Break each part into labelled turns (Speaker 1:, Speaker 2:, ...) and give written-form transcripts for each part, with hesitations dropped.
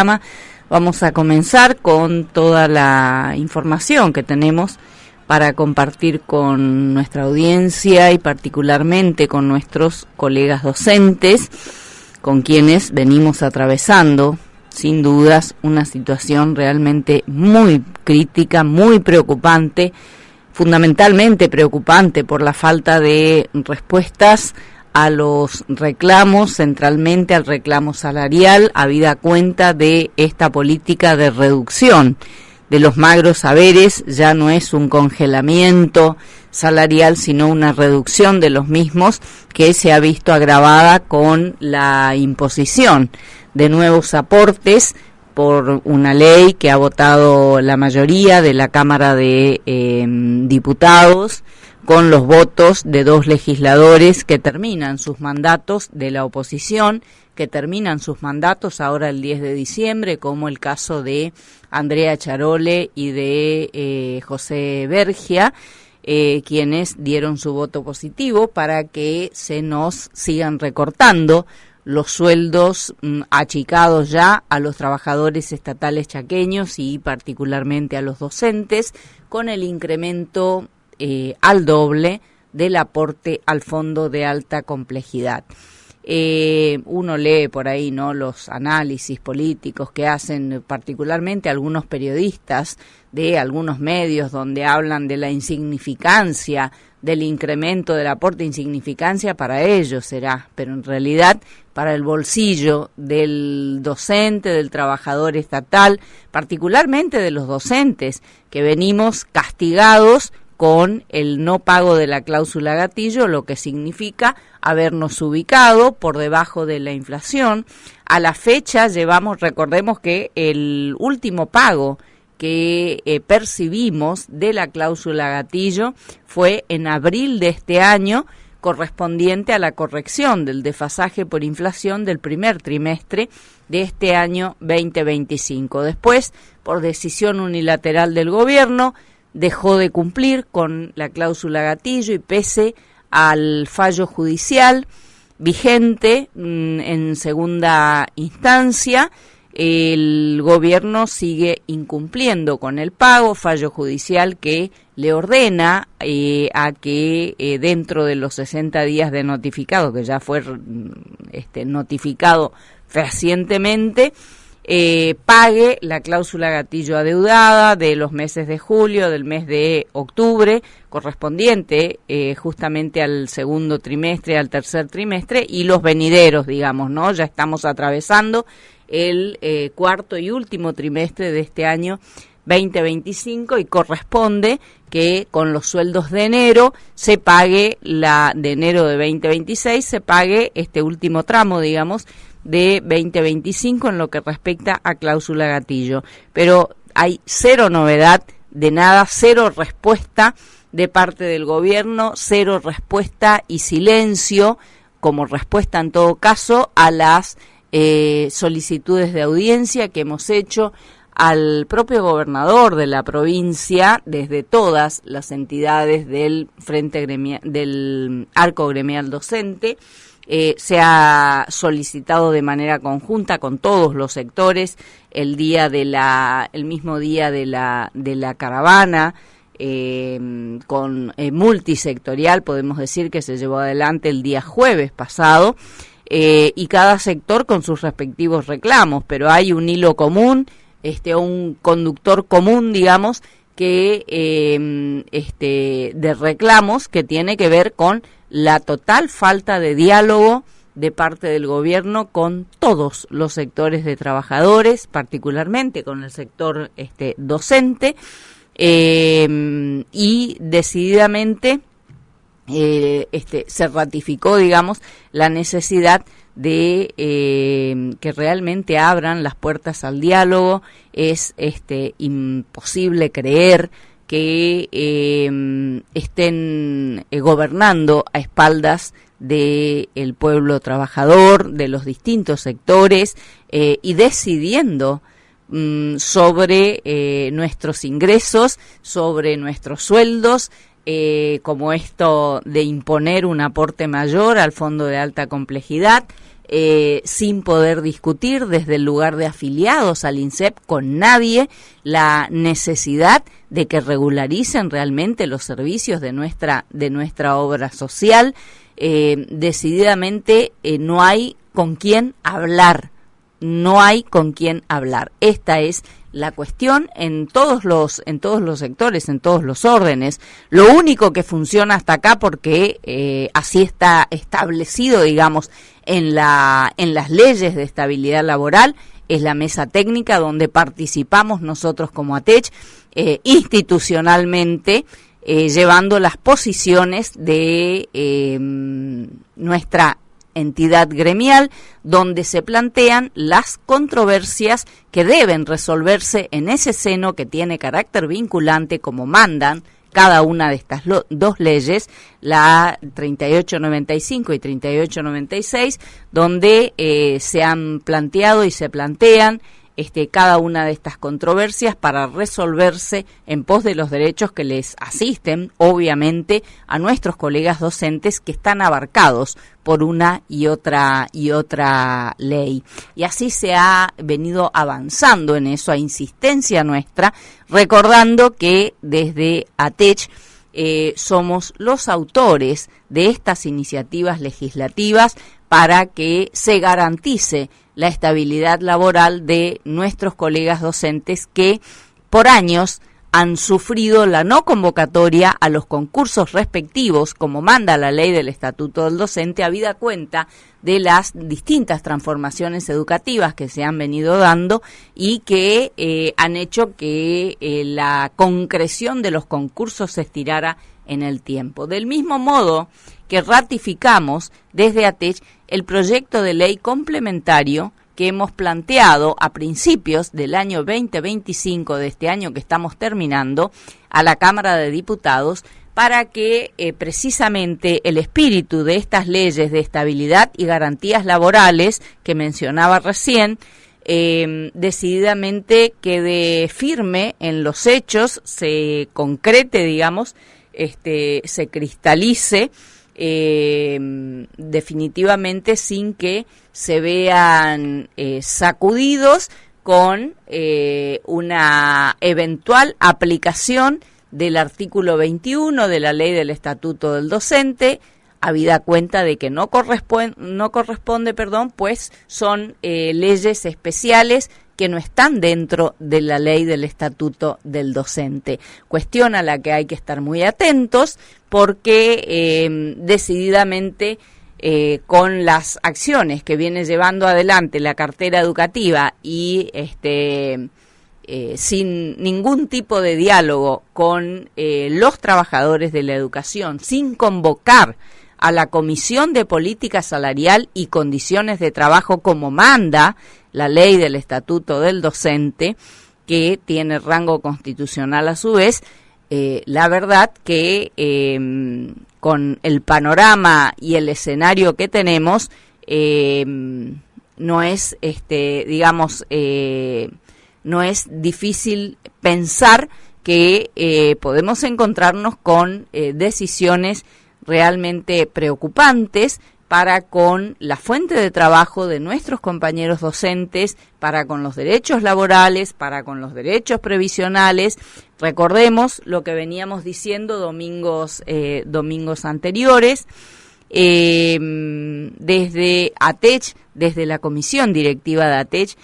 Speaker 1: programa. Vamos a comenzar con toda la información que tenemos para compartir con nuestra audiencia y particularmente con nuestros colegas docentes, con quienes venimos atravesando, sin dudas, una situación realmente muy crítica, muy preocupante, fundamentalmente preocupante por la falta de respuestas a los reclamos, centralmente al reclamo salarial, habida cuenta de esta política de reducción de los magros saberes. Ya no es un congelamiento salarial, sino una reducción de los mismos que se ha visto agravada con la imposición de nuevos aportes por una ley que ha votado la mayoría de la Cámara de Diputados, con los votos de 2 legisladores que terminan sus mandatos de la oposición, que terminan sus mandatos ahora el 10 de diciembre, como el caso de Andrea Charole y de José Bergia, quienes dieron su voto positivo para que se nos sigan recortando los sueldos achicados ya a los trabajadores estatales chaqueños y particularmente a los docentes, con el incremento al doble del aporte al fondo de alta complejidad. Uno lee por ahí, ¿no?, los análisis políticos que hacen particularmente algunos periodistas de algunos medios, donde hablan de la insignificancia del incremento del aporte. Insignificancia para ellos será, pero en realidad para el bolsillo del docente, del trabajador estatal, particularmente de los docentes, que venimos castigados con el no pago de la cláusula gatillo, lo que significa habernos ubicado por debajo de la inflación. A la fecha recordemos que el último pago que percibimos de la cláusula gatillo fue en abril de este año, correspondiente a la corrección del desfasaje por inflación del primer trimestre de este año 2025. Después, por decisión unilateral del gobierno, dejó de cumplir con la cláusula gatillo y pese al fallo judicial vigente en segunda instancia, el gobierno sigue incumpliendo con el pago, fallo judicial que le ordena a que dentro de los 60 días de notificado, que ya fue notificado fehacientemente, pague la cláusula gatillo adeudada de los meses de julio, del mes de octubre, correspondiente justamente al segundo trimestre, al tercer trimestre, y los venideros, digamos, ¿no? Ya estamos atravesando el cuarto y último trimestre de este año 2025 y corresponde que con los sueldos de enero se pague de enero de 2026, se pague este último tramo, digamos, de 2025 en lo que respecta a cláusula gatillo. Pero hay cero novedad de nada, cero respuesta de parte del gobierno, cero respuesta y silencio como respuesta en todo caso a las solicitudes de audiencia que hemos hecho al propio gobernador de la provincia desde todas las entidades del del arco gremial docente. Se ha solicitado de manera conjunta con todos los sectores el mismo día de la caravana, con multisectorial, podemos decir, que se llevó adelante el día jueves pasado, y cada sector con sus respectivos reclamos, pero hay un hilo común, un conductor común, digamos, que de reclamos que tiene que ver con la total falta de diálogo de parte del gobierno con todos los sectores de trabajadores, particularmente con el sector docente, y decididamente se ratificó, digamos, la necesidad de que realmente abran las puertas al diálogo. Es imposible creer que estén gobernando a espaldas del pueblo trabajador, de los distintos sectores, y decidiendo sobre nuestros ingresos, sobre nuestros sueldos, como esto de imponer un aporte mayor al fondo de alta complejidad, sin poder discutir desde el lugar de afiliados al INSEP con nadie la necesidad de que regularicen realmente los servicios de nuestra obra social. Decididamente no hay con quién hablar, no hay con quién hablar. Esta es la cuestión en todos los sectores, en todos los órdenes. Lo único que funciona hasta acá, porque así está establecido, digamos, en las leyes de estabilidad laboral, es la mesa técnica donde participamos nosotros como ATECH institucionalmente, llevando las posiciones de nuestra entidad gremial, donde se plantean las controversias que deben resolverse en ese seno que tiene carácter vinculante, como mandan cada una de estas dos leyes, la 3895 y 3896, donde se han planteado y se plantean cada una de estas controversias para resolverse en pos de los derechos que les asisten, obviamente, a nuestros colegas docentes que están abarcados por una y otra ley. Y así se ha venido avanzando en eso a insistencia nuestra, recordando que desde ATECH somos los autores de estas iniciativas legislativas para que se garantice la estabilidad laboral de nuestros colegas docentes que por años han sufrido la no convocatoria a los concursos respectivos, como manda la ley del Estatuto del Docente, habida cuenta de las distintas transformaciones educativas que se han venido dando y que han hecho que la concreción de los concursos se estirara en el tiempo. Del mismo modo que ratificamos desde ATECH el proyecto de ley complementario que hemos planteado a principios del año 2025, de este año que estamos terminando, a la Cámara de Diputados, para que precisamente el espíritu de estas leyes de estabilidad y garantías laborales que mencionaba recién, decididamente quede firme en los hechos, se concrete, digamos, se cristalice, definitivamente sin que se vean sacudidos con una eventual aplicación del artículo 21 de la Ley del Estatuto del Docente, habida cuenta de que no corresponde, pues son leyes especiales que no están dentro de la Ley del Estatuto del Docente. Cuestión a la que hay que estar muy atentos porque decididamente con las acciones que viene llevando adelante la cartera educativa y sin ningún tipo de diálogo con los trabajadores de la educación, sin convocar a la Comisión de Política Salarial y Condiciones de Trabajo como manda la ley del Estatuto del Docente, que tiene rango constitucional a su vez, la verdad que con el panorama y el escenario que tenemos, no es, no es difícil pensar que podemos encontrarnos con decisiones realmente preocupantes para con la fuente de trabajo de nuestros compañeros docentes, para con los derechos laborales, para con los derechos previsionales. Recordemos lo que veníamos diciendo domingos anteriores, desde ATECH, desde la comisión directiva de ATECH,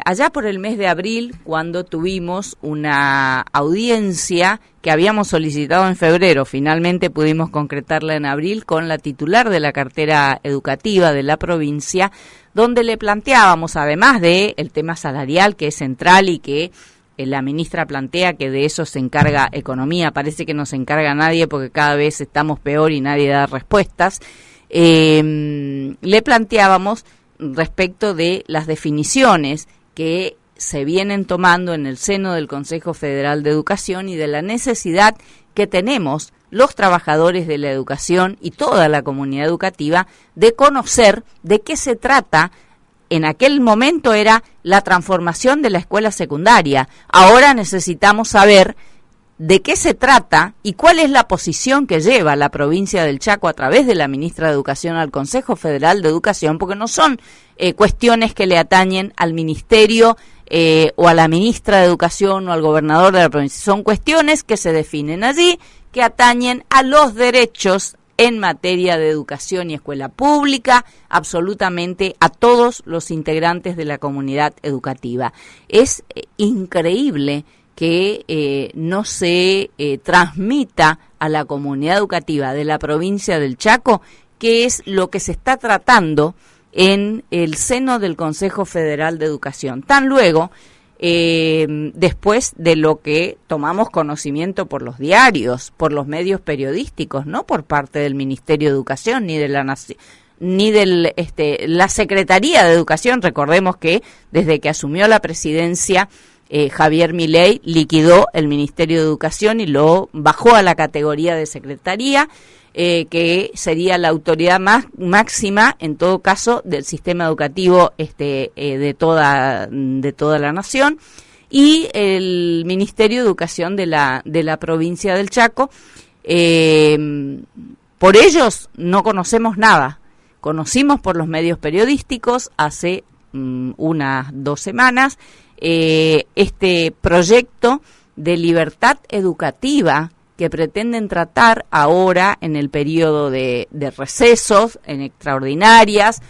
Speaker 1: allá por el mes de abril, cuando tuvimos una audiencia que habíamos solicitado en febrero, finalmente pudimos concretarla en abril con la titular de la cartera educativa de la provincia, donde le planteábamos, además de el tema salarial, que es central y que la ministra plantea que de eso se encarga Economía, parece que no se encarga nadie porque cada vez estamos peor y nadie da respuestas, le planteábamos respecto de las definiciones que se vienen tomando en el seno del Consejo Federal de Educación y de la necesidad que tenemos los trabajadores de la educación y toda la comunidad educativa de conocer de qué se trata. En aquel momento era la transformación de la escuela secundaria. Ahora necesitamos saber de qué se trata y cuál es la posición que lleva la provincia del Chaco a través de la ministra de Educación al Consejo Federal de Educación, porque no son cuestiones que le atañen al ministerio o a la ministra de Educación o al gobernador de la provincia, son cuestiones que se definen allí, que atañen a los derechos en materia de educación y escuela pública, absolutamente a todos los integrantes de la comunidad educativa. Es increíble que no se transmita a la comunidad educativa de la provincia del Chaco qué es lo que se está tratando en el seno del Consejo Federal de Educación. Tan luego, después de lo que tomamos conocimiento por los diarios, por los medios periodísticos, no por parte del Ministerio de Educación ni de la Nación, ni de la Secretaría de Educación. Recordemos que desde que asumió la presidencia Javier Milei liquidó el Ministerio de Educación y lo bajó a la categoría de secretaría, que sería la autoridad máxima, en todo caso, del sistema educativo de toda la nación, y el Ministerio de Educación de la provincia del Chaco. Por ellos no conocemos nada. Conocimos por los medios periodísticos hace unas 2 semanas este proyecto de libertad educativa que pretenden tratar ahora en el periodo de recesos, en extraordinarias,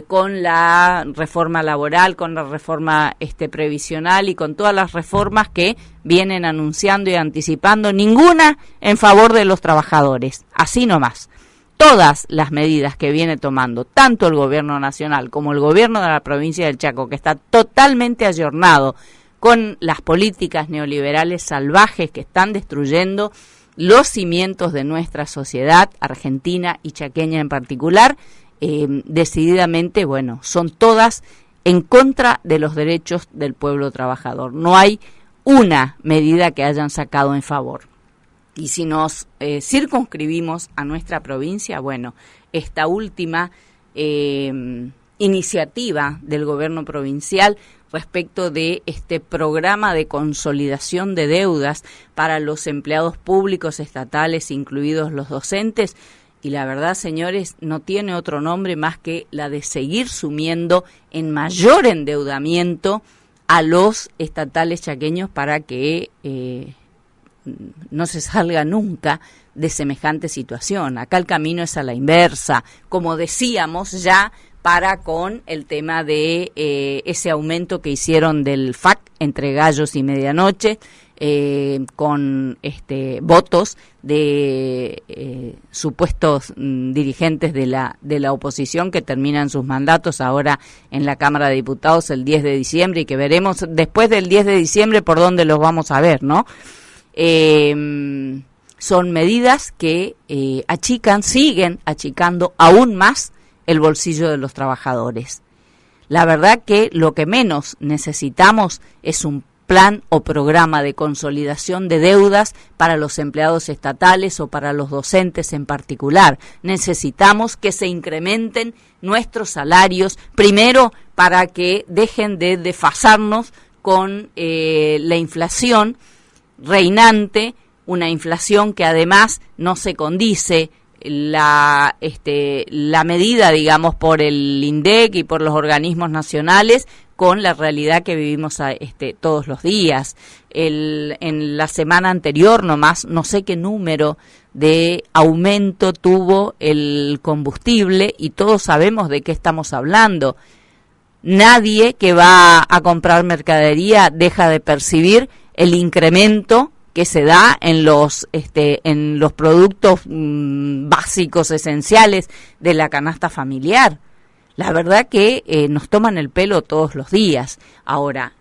Speaker 1: con la reforma laboral, con la reforma previsional y con todas las reformas que vienen anunciando y anticipando, ninguna en favor de los trabajadores, así nomás. Todas las medidas que viene tomando tanto el gobierno nacional como el gobierno de la provincia del Chaco, que está totalmente ayornado con las políticas neoliberales salvajes que están destruyendo los cimientos de nuestra sociedad argentina y chaqueña en particular, decididamente, son todas en contra de los derechos del pueblo trabajador. No hay una medida que hayan sacado en favor. Y si nos circunscribimos a nuestra provincia, esta última iniciativa del gobierno provincial respecto de este programa de consolidación de deudas para los empleados públicos estatales, incluidos los docentes, y la verdad, señores, no tiene otro nombre más que la de seguir sumiendo en mayor endeudamiento a los estatales chaqueños para que no se salga nunca de semejante situación. Acá el camino es a la inversa, como decíamos ya, para con el tema de ese aumento que hicieron del FAC entre gallos y medianoche, con votos de supuestos dirigentes de la oposición que terminan sus mandatos ahora en la Cámara de Diputados el 10 de diciembre y que veremos después del 10 de diciembre por dónde los vamos a ver, ¿no? Son medidas que siguen achicando aún más el bolsillo de los trabajadores. La verdad que lo que menos necesitamos es un plan o programa de consolidación de deudas para los empleados estatales o para los docentes en particular. Necesitamos que se incrementen nuestros salarios, primero para que dejen de desfasarnos con la inflación reinante, una inflación que además no se condice la medida, digamos, por el INDEC y por los organismos nacionales con la realidad que vivimos todos los días. En la semana anterior nomás, no sé qué número de aumento tuvo el combustible y todos sabemos de qué estamos hablando. Nadie que va a comprar mercadería deja de percibir el incremento que se da en los productos básicos, esenciales de la canasta familiar. La verdad que nos toman el pelo todos los días. Ahora,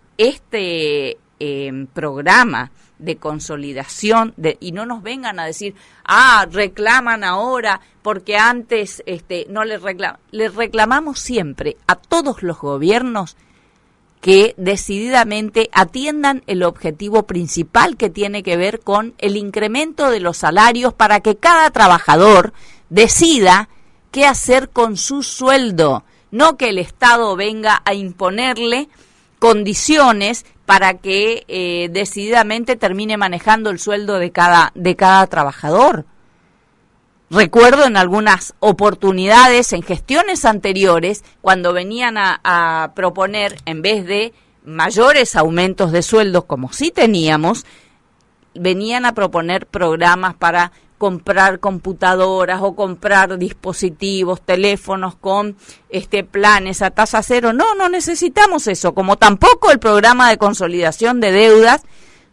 Speaker 1: programa de consolidación, y no nos vengan a decir, reclaman ahora, porque antes no les reclaman. Les reclamamos siempre a todos los gobiernos que decididamente atiendan el objetivo principal que tiene que ver con el incremento de los salarios para que cada trabajador decida qué hacer con su sueldo, no que el Estado venga a imponerle condiciones para que decididamente termine manejando el sueldo de cada trabajador. Recuerdo en algunas oportunidades, en gestiones anteriores, cuando venían a proponer, en vez de mayores aumentos de sueldos, como sí teníamos, venían a proponer programas para comprar computadoras o comprar dispositivos, teléfonos con planes a tasa cero. No necesitamos eso, como tampoco el programa de consolidación de deudas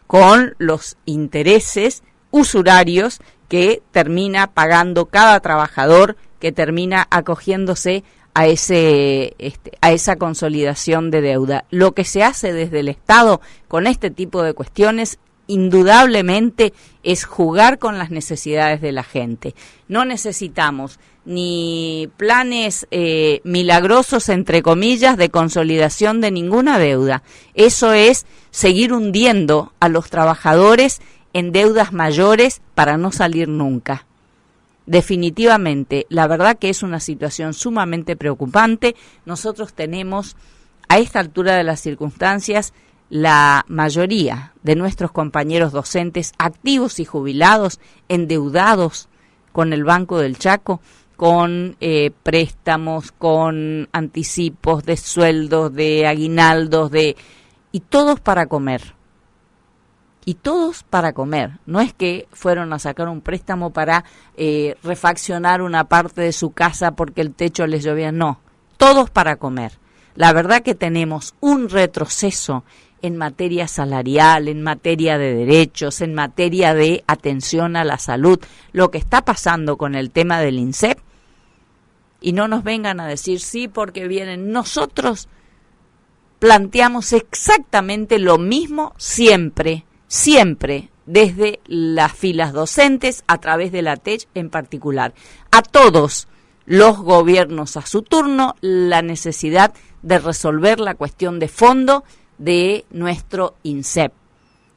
Speaker 1: con los intereses usurarios que termina pagando cada trabajador, que termina acogiéndose a esa consolidación de deuda. Lo que se hace desde el Estado con este tipo de cuestiones indudablemente es jugar con las necesidades de la gente. No necesitamos ni planes milagrosos, entre comillas, de consolidación de ninguna deuda. Eso es seguir hundiendo a los trabajadores en deudas mayores para no salir nunca. Definitivamente, la verdad que es una situación sumamente preocupante. Nosotros tenemos, a esta altura de las circunstancias, la mayoría de nuestros compañeros docentes activos y jubilados endeudados con el Banco del Chaco, con préstamos, con anticipos de sueldos, de aguinaldos, y todos para comer. Y todos para comer. No es que fueron a sacar un préstamo para refaccionar una parte de su casa porque el techo les llovía. No, todos para comer. La verdad que tenemos un retroceso en materia salarial, en materia de derechos, en materia de atención a la salud. Lo que está pasando con el tema del INSEP, y no nos vengan a decir sí porque vienen. Nosotros planteamos exactamente lo mismo siempre, desde las filas docentes, a través de la TECH en particular. A todos los gobiernos a su turno, la necesidad de resolver la cuestión de fondo de nuestro INSEP.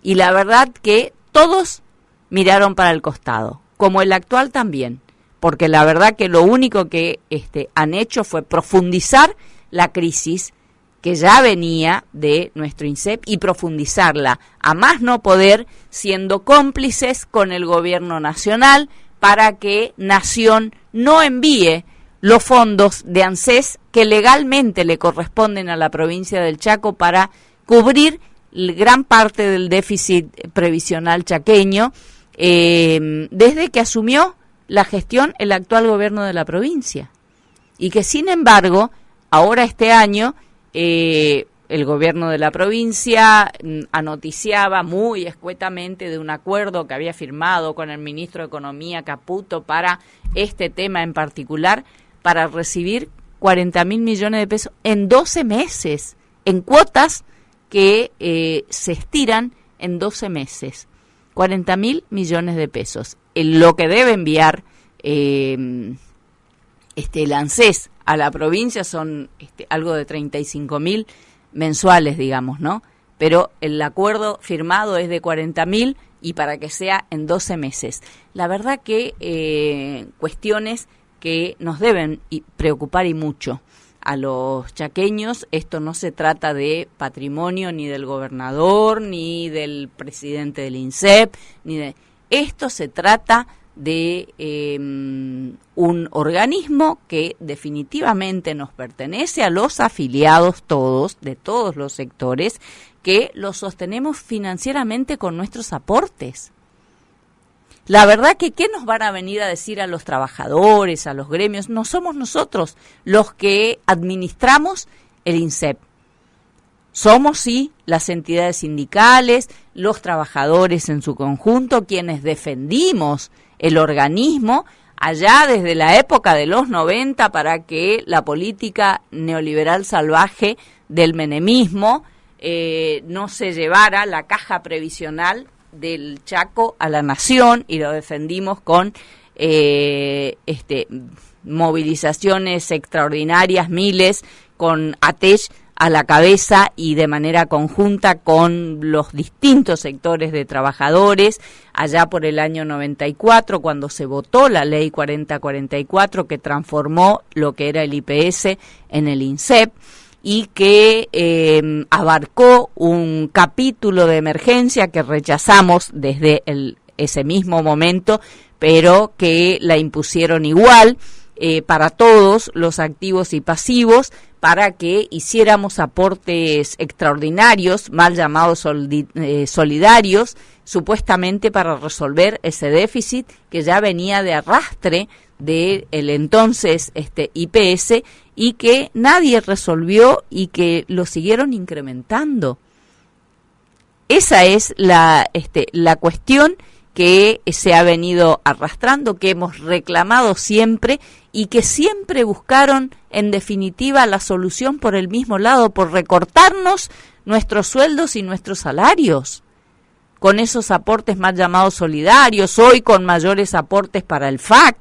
Speaker 1: Y la verdad que todos miraron para el costado, como el actual también, porque la verdad que lo único que han hecho fue profundizar la crisis que ya venía de nuestro INSEP y profundizarla a más no poder, siendo cómplices con el gobierno nacional para que Nación no envíe los fondos de ANSES que legalmente le corresponden a la provincia del Chaco para cubrir gran parte del déficit previsional chaqueño desde que asumió la gestión el actual gobierno de la provincia. Y que sin embargo, ahora este año, el gobierno de la provincia anoticiaba muy escuetamente de un acuerdo que había firmado con el ministro de Economía Caputo para este tema en particular, para recibir 40.000 millones de pesos en 12 meses, en cuotas que se estiran en 12 meses. 40.000 millones de pesos. Lo que debe enviar el ANSES a la provincia son algo de 35.000 mensuales, digamos, ¿no? Pero el acuerdo firmado es de 40.000 y para que sea en 12 meses. La verdad que cuestiones que nos deben preocupar y mucho a los chaqueños. Esto no se trata de patrimonio ni del gobernador, ni del presidente del INSEP, esto se trata de un organismo que definitivamente nos pertenece a los afiliados todos, de todos los sectores, que lo sostenemos financieramente con nuestros aportes. La verdad que ¿qué nos van a venir a decir a los trabajadores, a los gremios? No somos nosotros los que administramos el INSEP. Somos, sí, las entidades sindicales, los trabajadores en su conjunto, quienes defendimos el organismo allá desde la época de los 90 para que la política neoliberal salvaje del menemismo no se llevara la caja previsional del Chaco a la Nación, y lo defendimos con movilizaciones extraordinarias, miles, con ATECH a la cabeza y de manera conjunta con los distintos sectores de trabajadores, allá por el año 94, cuando se votó la ley 4044 que transformó lo que era el IPS en el INSEP. y que abarcó un capítulo de emergencia que rechazamos desde ese mismo momento, pero que la impusieron igual para todos los activos y pasivos, para que hiciéramos aportes extraordinarios, mal llamados solidarios, supuestamente para resolver ese déficit que ya venía de arrastre del entonces IPS, y que nadie resolvió y que lo siguieron incrementando. Esa es la cuestión que se ha venido arrastrando, que hemos reclamado siempre y que siempre buscaron, en definitiva, la solución por el mismo lado, por recortarnos nuestros sueldos y nuestros salarios, con esos aportes más llamados solidarios, hoy con mayores aportes para el FAC.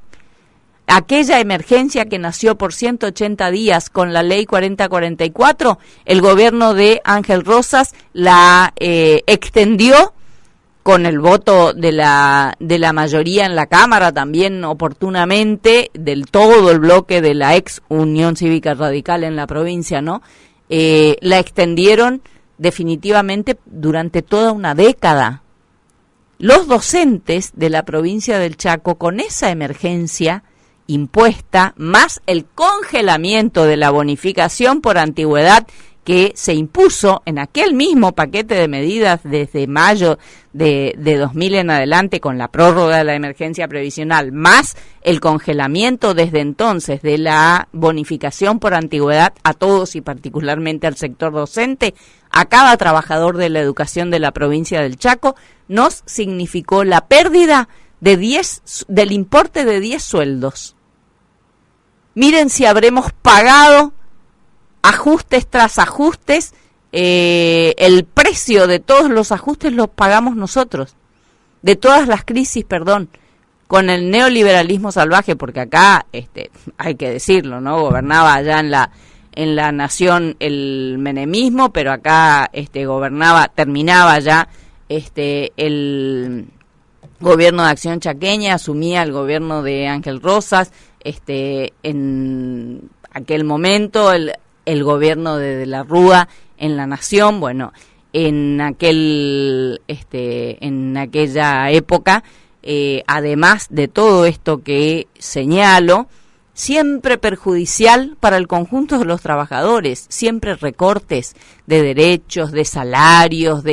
Speaker 1: Aquella emergencia que nació por 180 días con la ley 4044, el gobierno de Ángel Rosas la extendió con el voto de la mayoría en la Cámara, también oportunamente, del todo el bloque de la ex Unión Cívica Radical en la provincia, ¿no? La extendieron definitivamente durante toda una década. Los docentes de la provincia del Chaco, con esa emergencia impuesta, más el congelamiento de la bonificación por antigüedad que se impuso en aquel mismo paquete de medidas desde mayo de 2000 en adelante, con la prórroga de la emergencia previsional, más el congelamiento desde entonces de la bonificación por antigüedad a todos y particularmente al sector docente, a cada trabajador de la educación de la provincia del Chaco, nos significó la pérdida de del importe de 10 sueldos. Miren si habremos pagado ajustes tras ajustes, el precio de todos los ajustes los pagamos nosotros, de todas las crisis, con el neoliberalismo salvaje, porque acá, hay que decirlo, ¿no? Gobernaba allá en la nación el menemismo, pero acá terminaba ya el gobierno de Acción Chaqueña, asumía el gobierno de Ángel Rosas, en aquel momento el gobierno de la Rúa en la nación. Bueno, en aquella época, además de todo esto que señalo, siempre perjudicial para el conjunto de los trabajadores, siempre recortes de derechos, de salarios,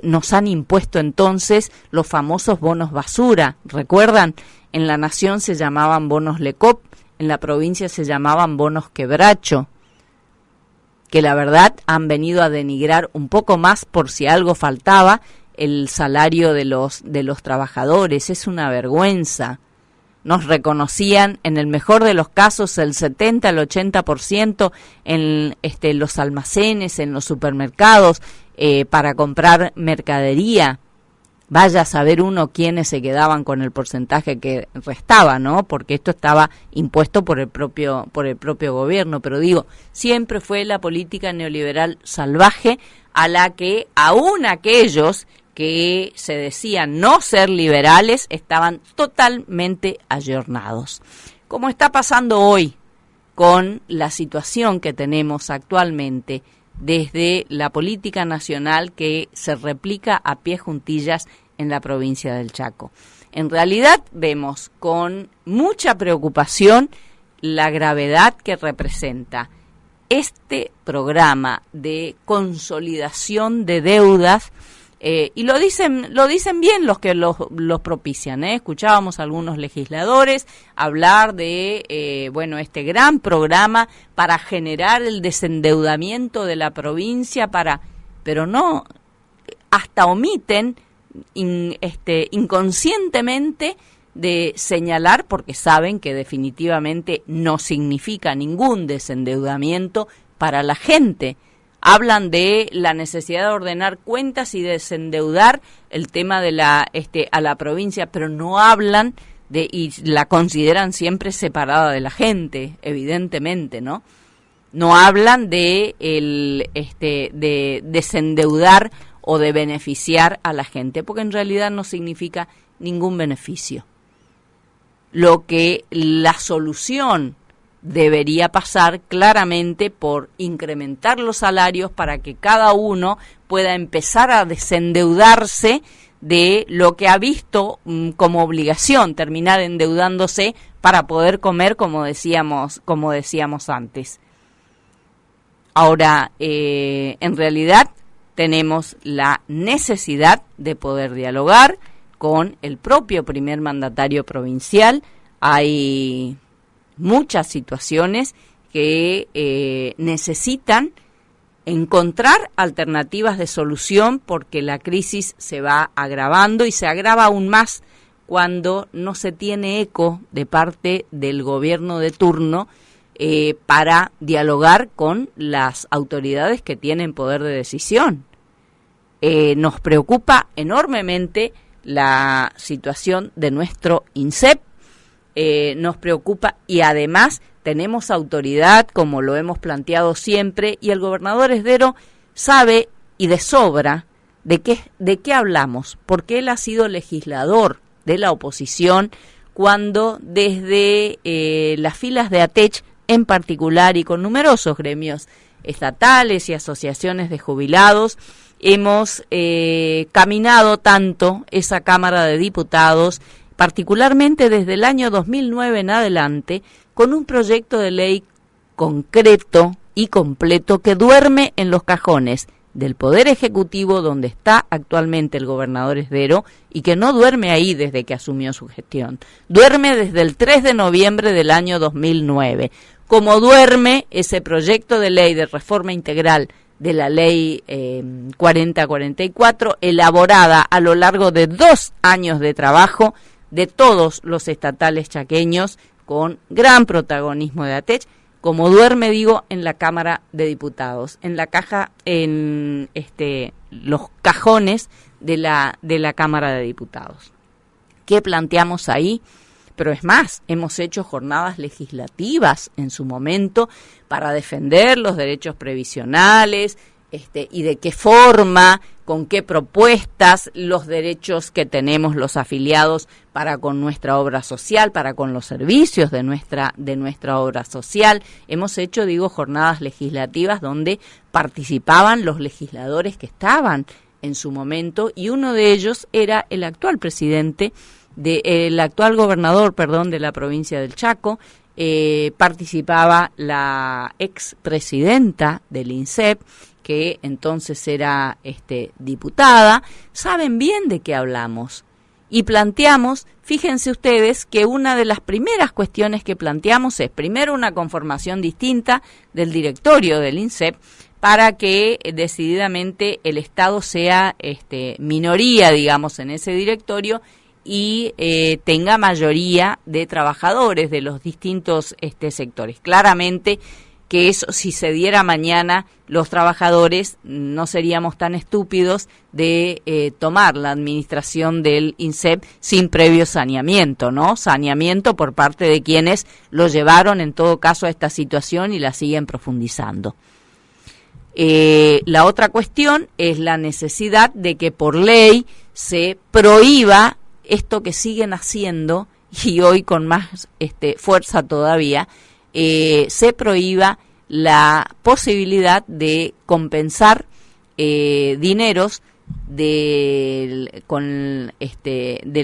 Speaker 1: nos han impuesto entonces los famosos bonos basura. ¿Recuerdan? En la nación se llamaban bonos Lecop, en la provincia se llamaban bonos Quebracho, que la verdad han venido a denigrar un poco más, por si algo faltaba, el salario de los trabajadores. Es una vergüenza. Nos reconocían, en el mejor de los casos, el 70, el 80% en los almacenes, en los supermercados, para comprar mercadería. Vaya a saber uno quiénes se quedaban con el porcentaje que restaba, ¿no? Porque esto estaba impuesto por el propio gobierno. Pero digo, siempre fue la política neoliberal salvaje a la que aún aquellos que se decían no ser liberales estaban totalmente ayornados. Como está pasando hoy con la situación que tenemos actualmente desde la política nacional que se replica a pie juntillas en la provincia del Chaco. En realidad vemos con mucha preocupación la gravedad que representa este programa de consolidación de deudas, y lo dicen bien los que los propician, ¿eh? Escuchábamos a algunos legisladores hablar de este gran programa para generar el desendeudamiento de la provincia, pero no, hasta omiten inconscientemente de señalar, porque saben que definitivamente no significa ningún desendeudamiento para la gente. Hablan de la necesidad de ordenar cuentas y desendeudar el tema de a la provincia, pero no hablan y la consideran siempre separada de la gente, evidentemente, ¿no? No hablan de de desendeudar o de beneficiar a la gente, porque en realidad no significa ningún beneficio. Lo que la solución debería pasar claramente por incrementar los salarios para que cada uno pueda empezar a desendeudarse de lo que ha visto como obligación, terminar endeudándose para poder comer, como decíamos antes. Ahora, en realidad tenemos la necesidad de poder dialogar con el propio primer mandatario provincial. Hay muchas situaciones que necesitan encontrar alternativas de solución porque la crisis se va agravando y se agrava aún más cuando no se tiene eco de parte del gobierno de turno para dialogar con las autoridades que tienen poder de decisión. Nos preocupa enormemente la situación de nuestro INSEP, nos preocupa y además tenemos autoridad, como lo hemos planteado siempre, y el gobernador Esdero sabe y de sobra de qué hablamos, porque él ha sido legislador de la oposición cuando desde las filas de ATECH en particular y con numerosos gremios estatales y asociaciones de jubilados, hemos caminado tanto esa Cámara de Diputados, particularmente desde el año 2009 en adelante, con un proyecto de ley concreto y completo que duerme en los cajones del Poder Ejecutivo, donde está actualmente el gobernador Esdero, y que no duerme ahí desde que asumió su gestión. Duerme desde el 3 de noviembre del año 2009. Como duerme ese proyecto de ley de reforma integral de la ley 4044, elaborada a lo largo de 2 años de trabajo de todos los estatales chaqueños, con gran protagonismo de ATECH, como duerme, digo, en la Cámara de Diputados, en los cajones de la Cámara de Diputados. ¿Qué planteamos ahí? Pero es más, hemos hecho jornadas legislativas en su momento para defender los derechos previsionales, y de qué forma, con qué propuestas, los derechos que tenemos los afiliados para con nuestra obra social, para con los servicios de nuestra obra social. Hemos hecho, jornadas legislativas donde participaban los legisladores que estaban en su momento, y uno de ellos era el actual gobernador de la provincia del Chaco. Participaba la expresidenta del INSEP, que entonces era diputada. Saben bien de qué hablamos. Y planteamos, fíjense ustedes, que una de las primeras cuestiones que planteamos es, primero, una conformación distinta del directorio del INSEP para que decididamente el Estado sea minoría, digamos, en ese directorio, y tenga mayoría de trabajadores de los distintos sectores. Claramente que eso, si se diera mañana, los trabajadores no seríamos tan estúpidos de tomar la administración del INSEP sin previo saneamiento, ¿no? Saneamiento por parte de quienes lo llevaron, en todo caso, a esta situación y la siguen profundizando. La otra cuestión es la necesidad de que por ley se prohíba esto que siguen haciendo, y hoy con más fuerza todavía, se prohíba la posibilidad de compensar dineros de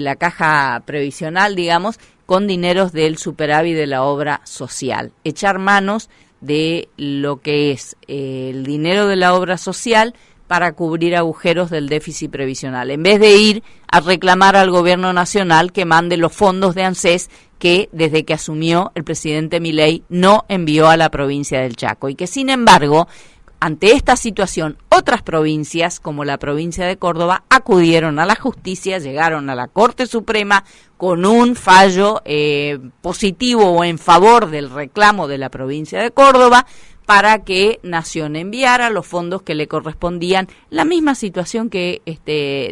Speaker 1: la caja previsional, digamos, con dineros del superávit de la obra social. Echar manos de lo que es el dinero de la obra social para cubrir agujeros del déficit previsional, en vez de ir a reclamar al gobierno nacional que mande los fondos de ANSES que desde que asumió el presidente Milei no envió a la provincia del Chaco, y que sin embargo, ante esta situación, otras provincias, como la provincia de Córdoba, acudieron a la justicia, llegaron a la Corte Suprema con un fallo positivo o en favor del reclamo de la provincia de Córdoba, para que Nación enviara los fondos que le correspondían, la misma situación que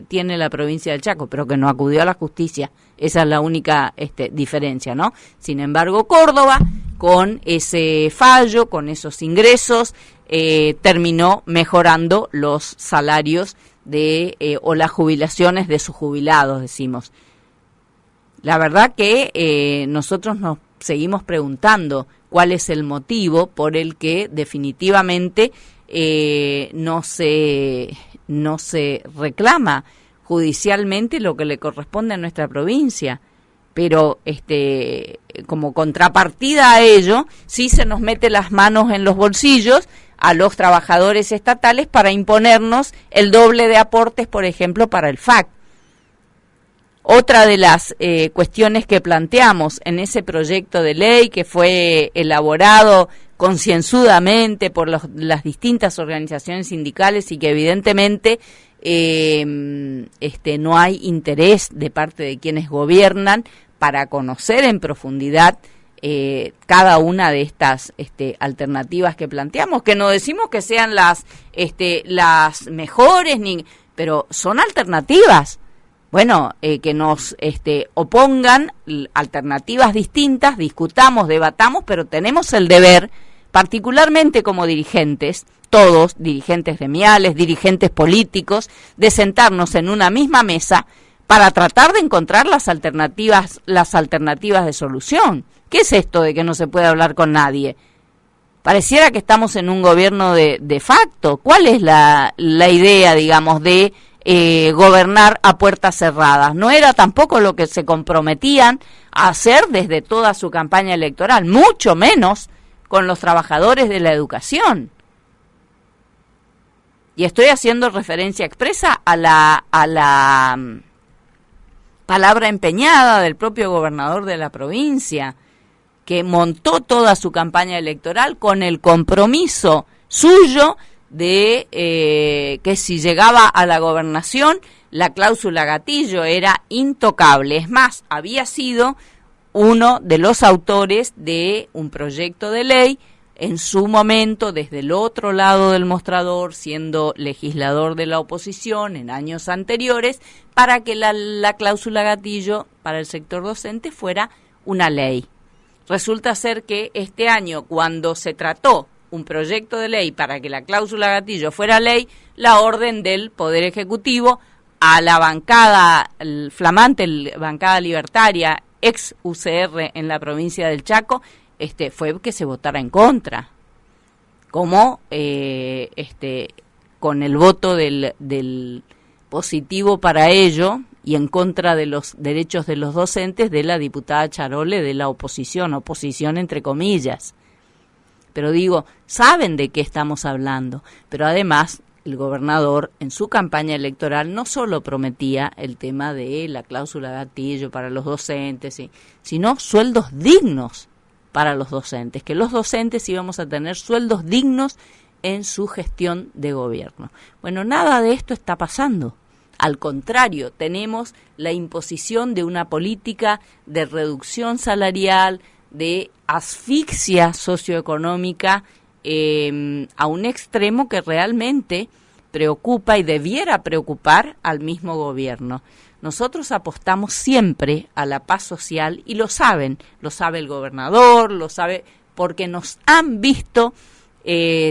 Speaker 1: tiene la provincia del Chaco, pero que no acudió a la justicia. Esa es la única diferencia, ¿no? Sin embargo, Córdoba, con ese fallo, con esos ingresos, terminó mejorando los salarios o las jubilaciones de sus jubilados, decimos. La verdad que nosotros nos seguimos preguntando cuál es el motivo por el que definitivamente no se reclama judicialmente lo que le corresponde a nuestra provincia. Pero como contrapartida a ello, sí se nos mete las manos en los bolsillos a los trabajadores estatales para imponernos el doble de aportes, por ejemplo, para el FAC. Otra de las cuestiones que planteamos en ese proyecto de ley que fue elaborado concienzudamente por las distintas organizaciones sindicales y que evidentemente no hay interés de parte de quienes gobiernan para conocer en profundidad cada una de estas alternativas que planteamos, que no decimos que sean las mejores, pero son alternativas. Bueno, que nos opongan alternativas distintas, discutamos, debatamos, pero tenemos el deber, particularmente como dirigentes, todos, dirigentes gremiales, dirigentes políticos, de sentarnos en una misma mesa para tratar de encontrar las alternativas de solución. ¿Qué es esto de que no se puede hablar con nadie? Pareciera que estamos en un gobierno de facto. ¿Cuál es la idea, digamos, de gobernar a puertas cerradas? No era tampoco lo que se comprometían a hacer desde toda su campaña electoral, mucho menos con los trabajadores de la educación. Y estoy haciendo referencia expresa a la palabra empeñada del propio gobernador de la provincia, que montó toda su campaña electoral con el compromiso suyo de que si llegaba a la gobernación, la cláusula gatillo era intocable. Es más, había sido uno de los autores de un proyecto de ley en su momento, desde el otro lado del mostrador, siendo legislador de la oposición en años anteriores, para que la cláusula gatillo para el sector docente fuera una ley. Resulta ser que este año, cuando se trató un proyecto de ley para que la cláusula gatillo fuera ley, la orden del Poder Ejecutivo a la bancada flamante, bancada libertaria, ex UCR en la provincia del Chaco, fue que se votara en contra, como con el voto del positivo para ello y en contra de los derechos de los docentes de la diputada Charole de la oposición entre comillas. Pero digo, saben de qué estamos hablando, pero además el gobernador en su campaña electoral no solo prometía el tema de la cláusula gatillo para los docentes, sino sueldos dignos para los docentes, que los docentes íbamos a tener sueldos dignos en su gestión de gobierno. Bueno, nada de esto está pasando. Al contrario, tenemos la imposición de una política de reducción salarial, de asfixia socioeconómica a un extremo que realmente preocupa y debiera preocupar al mismo gobierno. Nosotros apostamos siempre a la paz social y lo sabe el gobernador, lo sabe porque nos han visto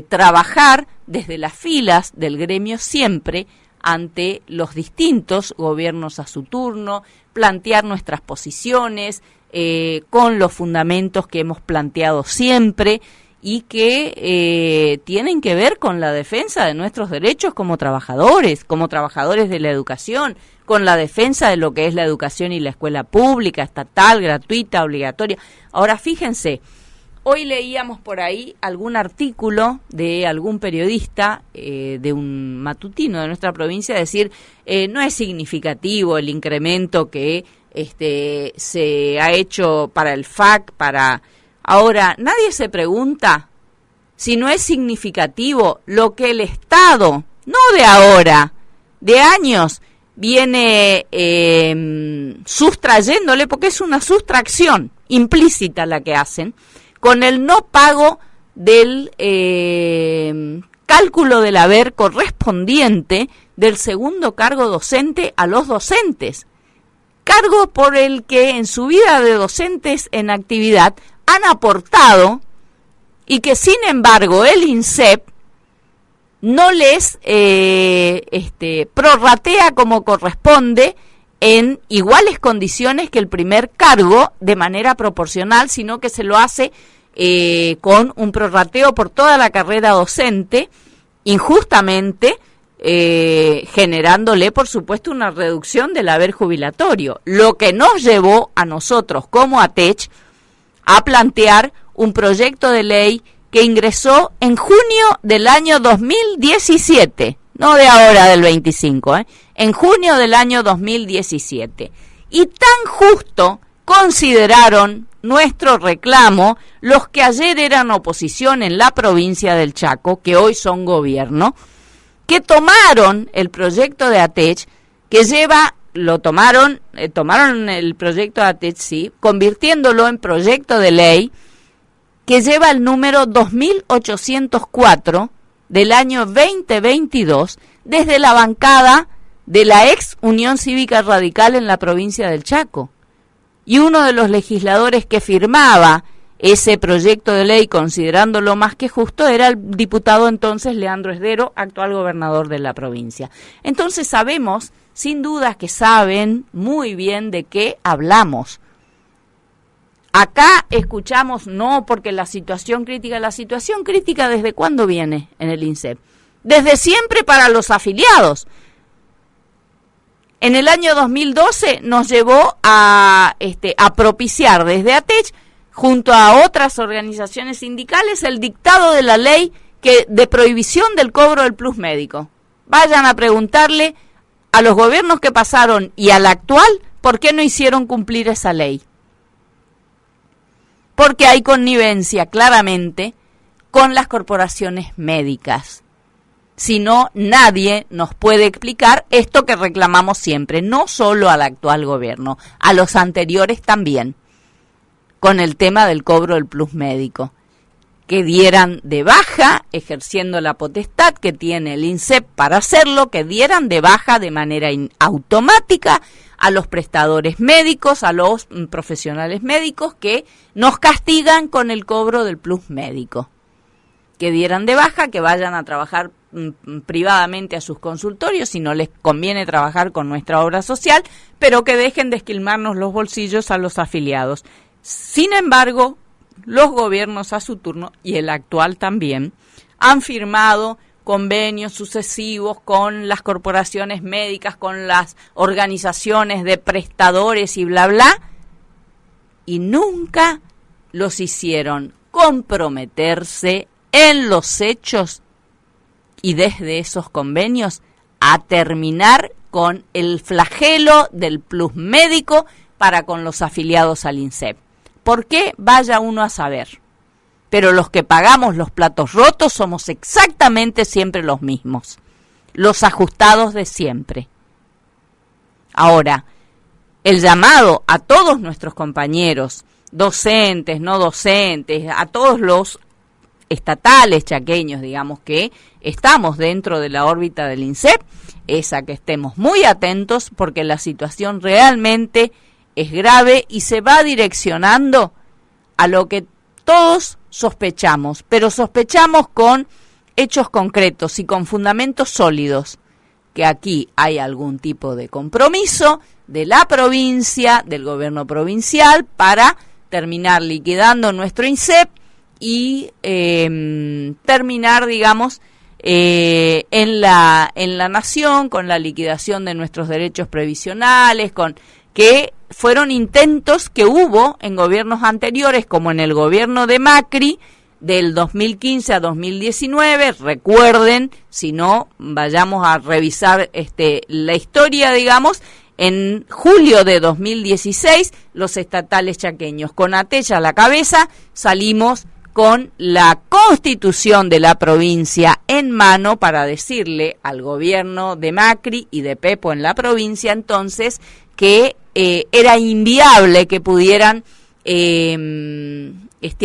Speaker 1: trabajar desde las filas del gremio siempre ante los distintos gobiernos a su turno, plantear nuestras posiciones con los fundamentos que hemos planteado siempre y que tienen que ver con la defensa de nuestros derechos como trabajadores de la educación, con la defensa de lo que es la educación y la escuela pública, estatal, gratuita, obligatoria. Ahora, fíjense, hoy leíamos por ahí algún artículo de algún periodista de un matutino de nuestra provincia, decir, no es significativo el incremento que se ha hecho para el FAC, Ahora, nadie se pregunta si no es significativo lo que el Estado, no de ahora, de años, viene sustrayéndole, porque es una sustracción implícita la que hacen, con el no pago del cálculo del haber correspondiente del segundo cargo docente a los docentes. Cargo por el que en su vida de docentes en actividad han aportado y que sin embargo el INSEP no les prorratea como corresponde en iguales condiciones que el primer cargo de manera proporcional, sino que se lo hace con un prorrateo por toda la carrera docente, injustamente, generándole, por supuesto, una reducción del haber jubilatorio, lo que nos llevó a nosotros como ATECH a plantear un proyecto de ley que ingresó en junio del año 2017, no de ahora del 25, en junio del año 2017. Y tan justo consideraron nuestro reclamo los que ayer eran oposición en la provincia del Chaco, que hoy son gobierno, que tomaron el proyecto de ATECH, que tomaron el proyecto de ATECH, sí, convirtiéndolo en proyecto de ley que lleva el número 2804 del año 2022 desde la bancada de la ex Unión Cívica Radical en la provincia del Chaco. Y uno de los legisladores que firmaba ese proyecto de ley, considerándolo más que justo, era el diputado entonces Leandro Esdero, actual gobernador de la provincia. Entonces sabemos, sin dudas que saben muy bien de qué hablamos. Acá escuchamos, no, porque la situación crítica ¿desde cuándo viene en el INSEP? Desde siempre para los afiliados. En el año 2012 nos llevó a propiciar desde ATECH, junto a otras organizaciones sindicales, el dictado de la ley de prohibición del cobro del plus médico. Vayan a preguntarle a los gobiernos que pasaron y al actual por qué no hicieron cumplir esa ley. Porque hay connivencia claramente con las corporaciones médicas. Si no, nadie nos puede explicar esto que reclamamos siempre, no solo al actual gobierno, a los anteriores también, con el tema del cobro del plus médico, que dieran de baja, ejerciendo la potestad que tiene el INSEP para hacerlo, que dieran de baja de manera automática a los prestadores médicos, a los profesionales médicos que nos castigan con el cobro del plus médico. Que dieran de baja, que vayan a trabajar privadamente a sus consultorios si no les conviene trabajar con nuestra obra social, pero que dejen de esquilmarnos los bolsillos a los afiliados. Sin embargo, los gobiernos a su turno, y el actual también, han firmado convenios sucesivos con las corporaciones médicas, con las organizaciones de prestadores y bla, bla, y nunca los hicieron comprometerse en los hechos y desde esos convenios a terminar con el flagelo del plus médico para con los afiliados al INSEP. ¿Por qué? Vaya uno a saber. Pero los que pagamos los platos rotos somos exactamente siempre los mismos, los ajustados de siempre. Ahora, el llamado a todos nuestros compañeros, docentes, no docentes, a todos los estatales chaqueños, digamos, que estamos dentro de la órbita del INSEP, es a que estemos muy atentos porque la situación realmente es grave y se va direccionando a lo que todos sospechamos, pero sospechamos con hechos concretos y con fundamentos sólidos, que aquí hay algún tipo de compromiso de la provincia, del gobierno provincial, para terminar liquidando nuestro INSEP y terminar, digamos, en la nación con la liquidación de nuestros derechos previsionales, con que fueron intentos que hubo en gobiernos anteriores, como en el gobierno de Macri, del 2015 a 2019, recuerden, si no, vayamos a revisar la historia, digamos. En julio de 2016, los estatales chaqueños, con ATECH a la cabeza, salimos con la constitución de la provincia en mano para decirle al gobierno de Macri y de Pepo en la provincia entonces que era inviable que pudieran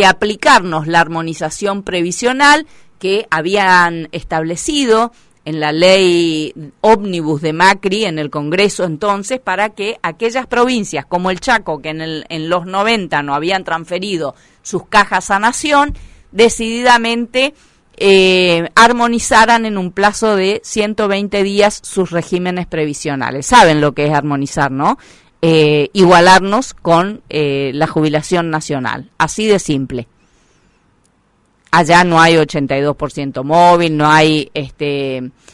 Speaker 1: aplicarnos la armonización previsional que habían establecido en la ley ómnibus de Macri en el Congreso entonces, para que aquellas provincias como el Chaco, que en los 90 no habían transferido sus cajas a Nación, decididamente armonizaran en un plazo de 120 días sus regímenes previsionales. Saben lo que es armonizar, ¿no? Igualarnos con la jubilación nacional, así de simple. allá no hay 82% móvil, no hay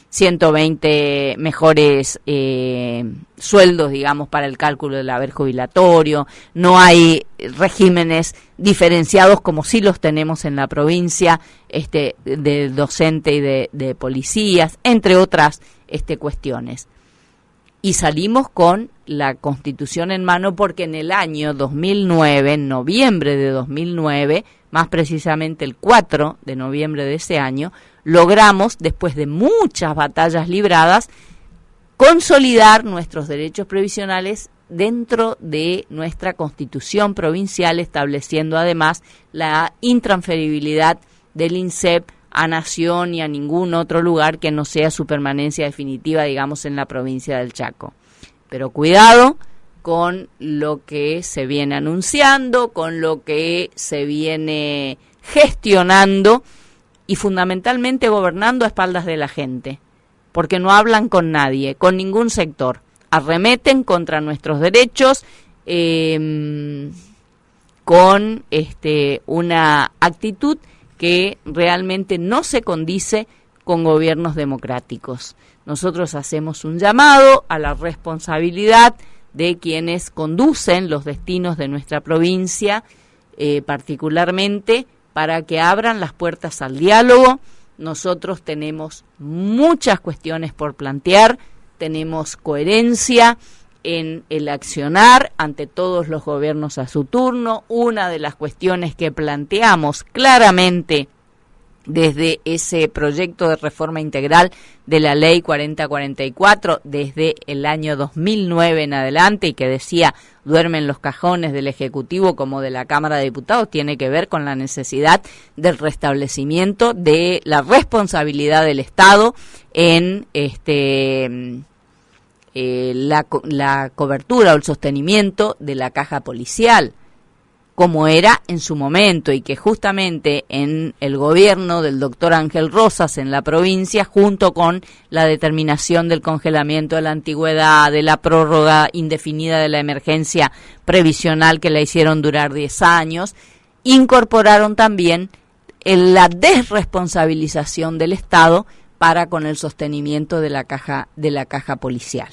Speaker 1: 120 mejores sueldos, digamos, para el cálculo del haber jubilatorio, no hay regímenes diferenciados como sí los tenemos en la provincia, de docente y de policías, entre otras cuestiones. Y salimos con la Constitución en mano porque en el año 2009, en noviembre de 2009, más precisamente el 4 de noviembre de ese año, logramos, después de muchas batallas libradas, consolidar nuestros derechos previsionales dentro de nuestra Constitución provincial, estableciendo además la intransferibilidad del INSEP a Nación y a ningún otro lugar que no sea su permanencia definitiva, digamos, en la provincia del Chaco. Pero cuidado con lo que se viene anunciando, con lo que se viene gestionando y fundamentalmente gobernando a espaldas de la gente, porque no hablan con nadie, con ningún sector. Arremeten contra nuestros derechos con una actitud que realmente no se condice con gobiernos democráticos. Nosotros hacemos un llamado a la responsabilidad de quienes conducen los destinos de nuestra provincia, particularmente para que abran las puertas al diálogo. Nosotros tenemos muchas cuestiones por plantear, tenemos coherencia en el accionar ante todos los gobiernos a su turno. Una de las cuestiones que planteamos claramente desde ese proyecto de reforma integral de la Ley 4044, desde el año 2009 en adelante, y que decía duerme en los cajones del Ejecutivo como de la Cámara de Diputados, tiene que ver con la necesidad del restablecimiento de la responsabilidad del Estado en la cobertura o el sostenimiento de la caja policial, como era en su momento, y que justamente en el gobierno del doctor Ángel Rosas en la provincia, junto con la determinación del congelamiento de la antigüedad, de la prórroga indefinida de la emergencia previsional que la hicieron durar 10 años, incorporaron también la desresponsabilización del Estado para con el sostenimiento de la caja policial.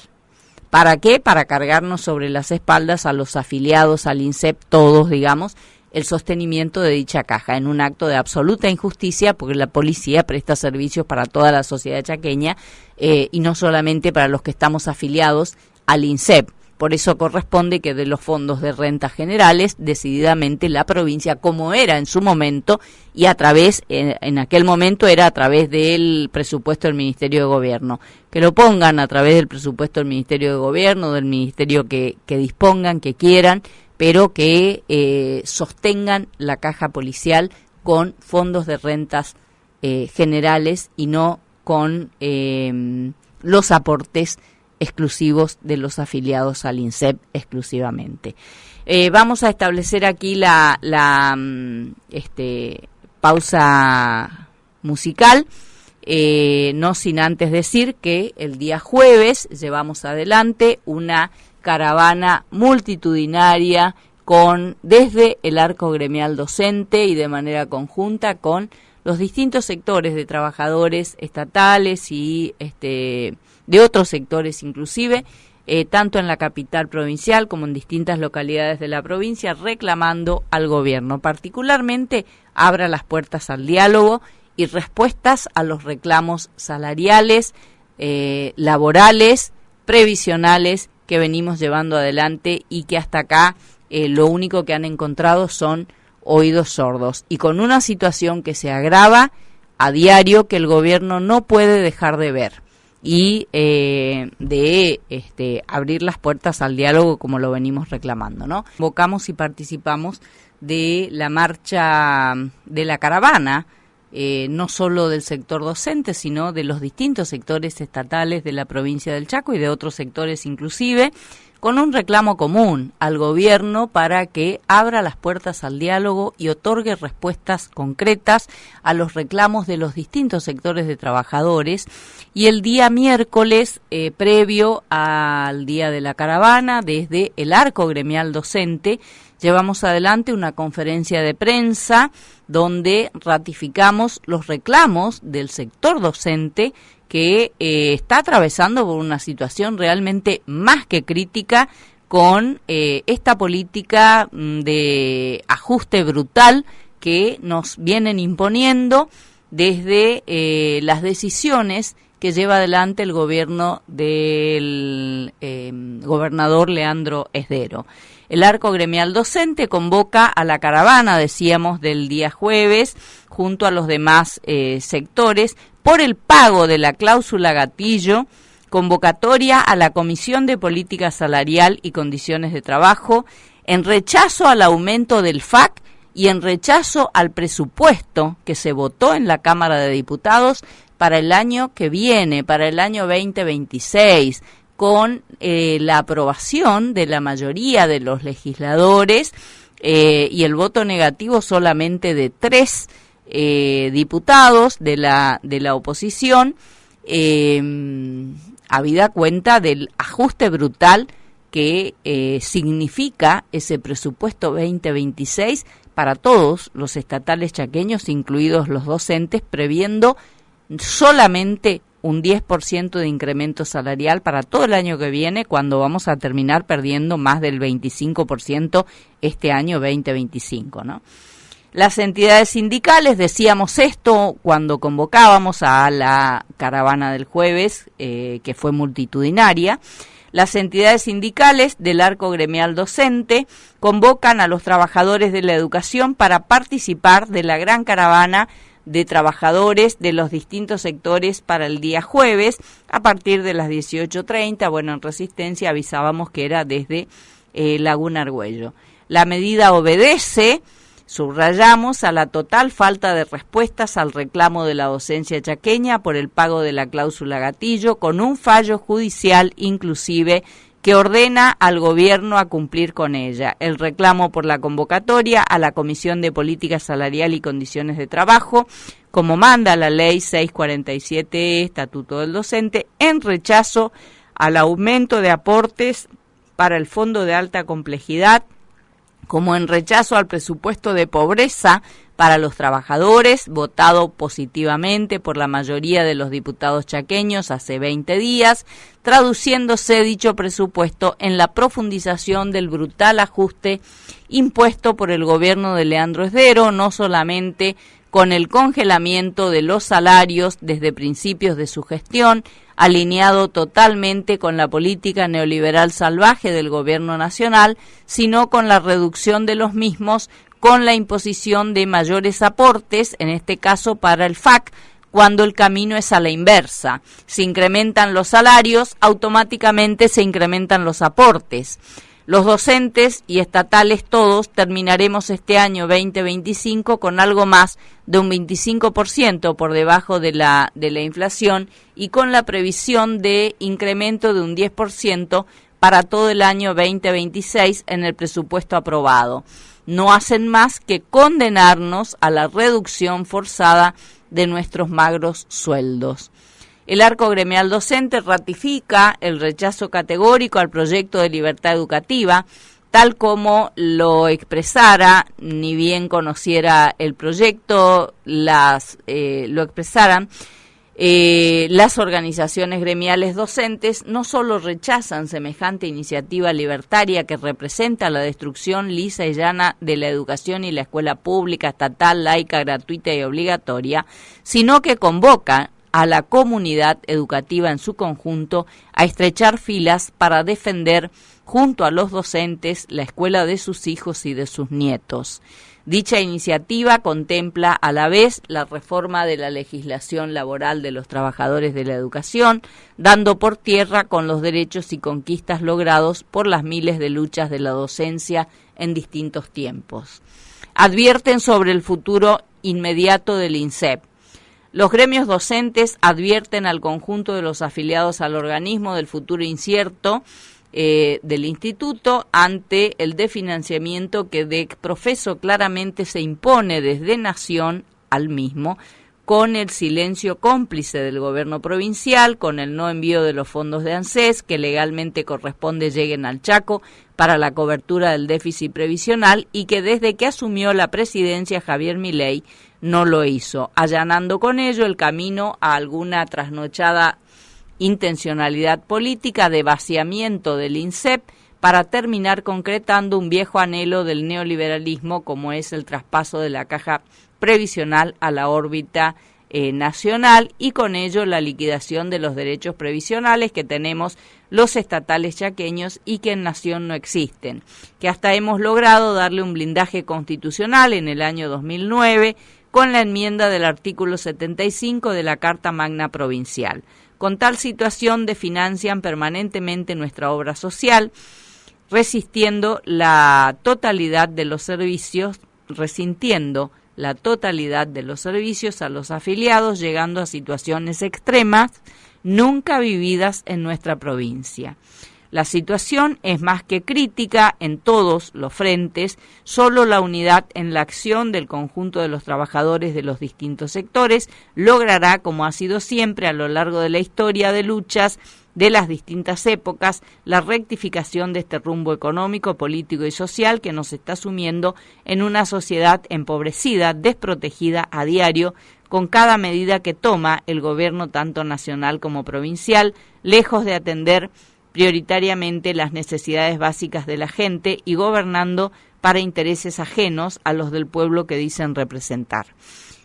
Speaker 1: ¿Para qué? Para cargarnos sobre las espaldas a los afiliados al INSEP, todos, digamos, el sostenimiento de dicha caja, en un acto de absoluta injusticia, porque la policía presta servicios para toda la sociedad chaqueña y no solamente para los que estamos afiliados al INSEP. Por eso corresponde que de los fondos de rentas generales, decididamente la provincia, como era en su momento, y a través, en aquel momento era a través del presupuesto del Ministerio de Gobierno, que lo pongan a través del presupuesto del Ministerio de Gobierno, del Ministerio que dispongan, que quieran, pero que sostengan la caja policial con fondos de rentas generales y no con los aportes exclusivos de los afiliados al INSEP exclusivamente. Vamos a establecer aquí la pausa musical, no sin antes decir que el día jueves llevamos adelante una caravana multitudinaria desde el arco gremial docente y de manera conjunta con los distintos sectores de trabajadores estatales y de otros sectores inclusive, tanto en la capital provincial como en distintas localidades de la provincia, reclamando al gobierno, particularmente abra las puertas al diálogo y respuestas a los reclamos salariales, laborales, previsionales que venimos llevando adelante y que hasta acá lo único que han encontrado son oídos sordos, y con una situación que se agrava a diario, que el gobierno no puede dejar de ver, y abrir las puertas al diálogo como lo venimos reclamando, ¿no? Convocamos y participamos de la marcha de la caravana, no solo del sector docente, sino de los distintos sectores estatales de la provincia del Chaco y de otros sectores inclusive, con un reclamo común al gobierno para que abra las puertas al diálogo y otorgue respuestas concretas a los reclamos de los distintos sectores de trabajadores. Y el día miércoles, previo al Día de la Caravana, desde el Arco Gremial Docente, llevamos adelante una conferencia de prensa donde ratificamos los reclamos del sector docente que está atravesando por una situación realmente más que crítica con esta política de ajuste brutal que nos vienen imponiendo desde las decisiones que lleva adelante el gobierno del gobernador Leandro Esdero. El Arco Gremial Docente convoca a la caravana, decíamos, del día jueves, junto a los demás sectores, por el pago de la cláusula gatillo, convocatoria a la Comisión de Política Salarial y Condiciones de Trabajo, en rechazo al aumento del FAC y en rechazo al presupuesto que se votó en la Cámara de Diputados para el año que viene, para el año 2026, con la aprobación de la mayoría de los legisladores y el voto negativo solamente de 3 diputados de la oposición, habida cuenta del ajuste brutal que significa ese presupuesto 2026 para todos los estatales chaqueños, incluidos los docentes, previendo solamente un 10% de incremento salarial para todo el año que viene, cuando vamos a terminar perdiendo más del 25% este año 2025, ¿no? Las entidades sindicales, decíamos esto cuando convocábamos a la caravana del jueves, que fue multitudinaria. Las entidades sindicales del Arco Gremial Docente convocan a los trabajadores de la educación para participar de la gran caravana de trabajadores de los distintos sectores para el día jueves a partir de las 18:30. Bueno, en Resistencia avisábamos que era desde Laguna Argüello. La medida obedece, subrayamos, a la total falta de respuestas al reclamo de la docencia chaqueña por el pago de la cláusula gatillo, con un fallo judicial inclusive que ordena al gobierno a cumplir con ella. El reclamo por la convocatoria a la Comisión de Política Salarial y Condiciones de Trabajo, como manda la Ley 647, Estatuto del Docente, en rechazo al aumento de aportes para el Fondo de Alta Complejidad, como en rechazo al presupuesto de pobreza para los trabajadores, votado positivamente por la mayoría de los diputados chaqueños hace 20 días, traduciéndose dicho presupuesto en la profundización del brutal ajuste impuesto por el gobierno de Leandro Esdero, no solamente con el congelamiento de los salarios desde principios de su gestión, alineado totalmente con la política neoliberal salvaje del gobierno nacional, sino con la reducción de los mismos, con la imposición de mayores aportes, en este caso para el FAC, cuando el camino es a la inversa. Se incrementan los salarios, automáticamente se incrementan los aportes. Los docentes y estatales todos terminaremos este año 2025 con algo más de un 25% por debajo de la inflación y con la previsión de incremento de un 10% para todo el año 2026 en el presupuesto aprobado. No hacen más que condenarnos a la reducción forzada de nuestros magros sueldos. El Arco Gremial Docente ratifica el rechazo categórico al proyecto de libertad educativa, tal como lo expresara, ni bien conociera el proyecto, lo expresaran. Las organizaciones gremiales docentes no solo rechazan semejante iniciativa libertaria que representa la destrucción lisa y llana de la educación y la escuela pública, estatal, laica, gratuita y obligatoria, sino que convocan a la comunidad educativa en su conjunto a estrechar filas para defender junto a los docentes la escuela de sus hijos y de sus nietos. Dicha iniciativa contempla a la vez la reforma de la legislación laboral de los trabajadores de la educación, dando por tierra con los derechos y conquistas logrados por las miles de luchas de la docencia en distintos tiempos. Advierten sobre el futuro inmediato del INSEP. Los gremios docentes advierten al conjunto de los afiliados al organismo del futuro incierto del instituto ante el desfinanciamiento que de profeso claramente se impone desde Nación al mismo, con el silencio cómplice del gobierno provincial, con el no envío de los fondos de ANSES que legalmente corresponde lleguen al Chaco para la cobertura del déficit previsional, y que desde que asumió la presidencia Javier Milei no lo hizo, allanando con ello el camino a alguna trasnochada intencionalidad política de vaciamiento del INSEP para terminar concretando un viejo anhelo del neoliberalismo, como es el traspaso de la caja previsional a la órbita nacional, y con ello la liquidación de los derechos previsionales que tenemos los estatales chaqueños y que en Nación no existen, que hasta hemos logrado darle un blindaje constitucional en el año 2009 con la enmienda del artículo 75 de la Carta Magna Provincial. Con tal situación desfinancian permanentemente nuestra obra social, resintiendo la totalidad de los servicios a los afiliados, llegando a situaciones extremas nunca vividas en nuestra provincia. La situación es más que crítica en todos los frentes. Solo la unidad en la acción del conjunto de los trabajadores de los distintos sectores logrará, como ha sido siempre a lo largo de la historia de luchas de las distintas épocas, la rectificación de este rumbo económico, político y social que nos está sumiendo en una sociedad empobrecida, desprotegida a diario, con cada medida que toma el gobierno tanto nacional como provincial, lejos de atender prioritariamente las necesidades básicas de la gente y gobernando para intereses ajenos a los del pueblo que dicen representar.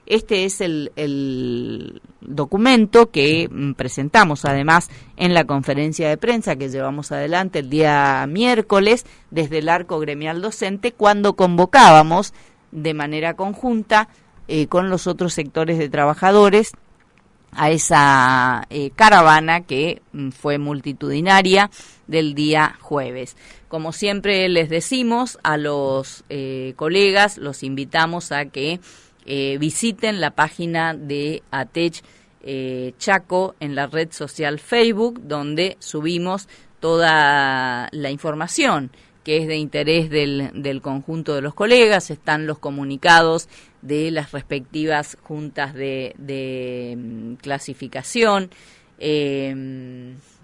Speaker 1: Este es el documento que presentamos además en la conferencia de prensa que llevamos adelante el día miércoles desde el arco gremial docente, cuando convocábamos de manera conjunta con los otros sectores de trabajadores a esa caravana que fue multitudinaria del día jueves. Como siempre les decimos a los colegas, los invitamos a que visiten la página de ATECH Chaco en la red social Facebook, donde subimos toda la información que es de interés del conjunto de los colegas. Están los comunicados de las respectivas juntas de clasificación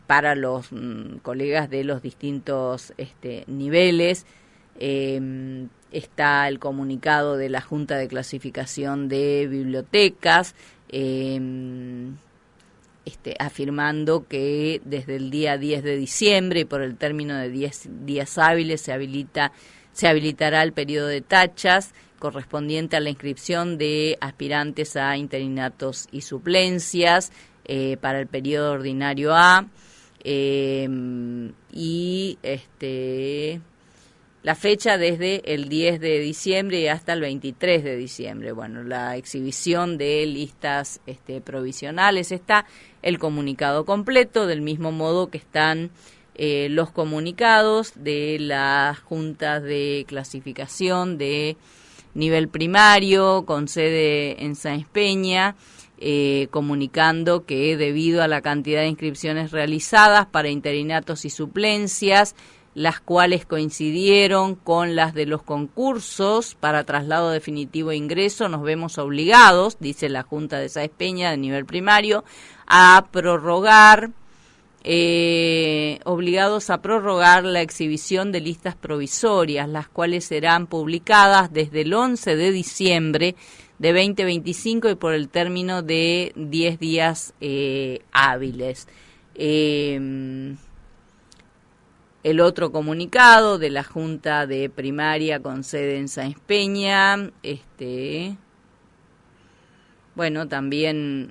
Speaker 1: para los colegas de los distintos niveles. Está el comunicado de la Junta de Clasificación de Bibliotecas, afirmando que desde el día 10 de diciembre y por el término de 10 días hábiles se habilitará el periodo de tachas correspondiente a la inscripción de aspirantes a interinatos y suplencias para el periodo ordinario A, la fecha desde el 10 de diciembre y hasta el 23 de diciembre. Bueno, la exhibición de listas provisionales, está el comunicado completo, del mismo modo que están los comunicados de las juntas de clasificación de nivel primario con sede en Sáenz Peña, comunicando que debido a la cantidad de inscripciones realizadas para interinatos y suplencias, las cuales coincidieron con las de los concursos para traslado definitivo e ingreso, nos vemos obligados, dice la Junta de Sáenz Peña de nivel primario, a prorrogar, la exhibición de listas provisorias, las cuales serán publicadas desde el 11 de diciembre de 2025 y por el término de 10 días hábiles. El otro comunicado de la Junta de Primaria con sede en Sáenz Peña, también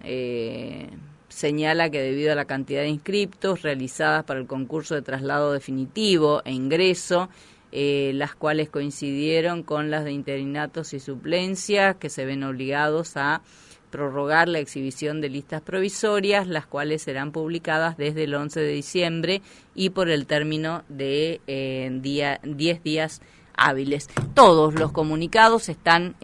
Speaker 1: señala que debido a la cantidad de inscriptos realizadas para el concurso de traslado definitivo e ingreso, las cuales coincidieron con las de interinatos y suplencias, que se ven obligados a prorrogar la exhibición de listas provisorias, las cuales serán publicadas desde el 11 de diciembre y por el término de 10 días hábiles. Todos los comunicados están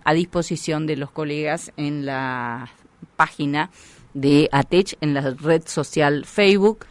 Speaker 1: a disposición de los colegas en la página de ATECH, en la red social Facebook.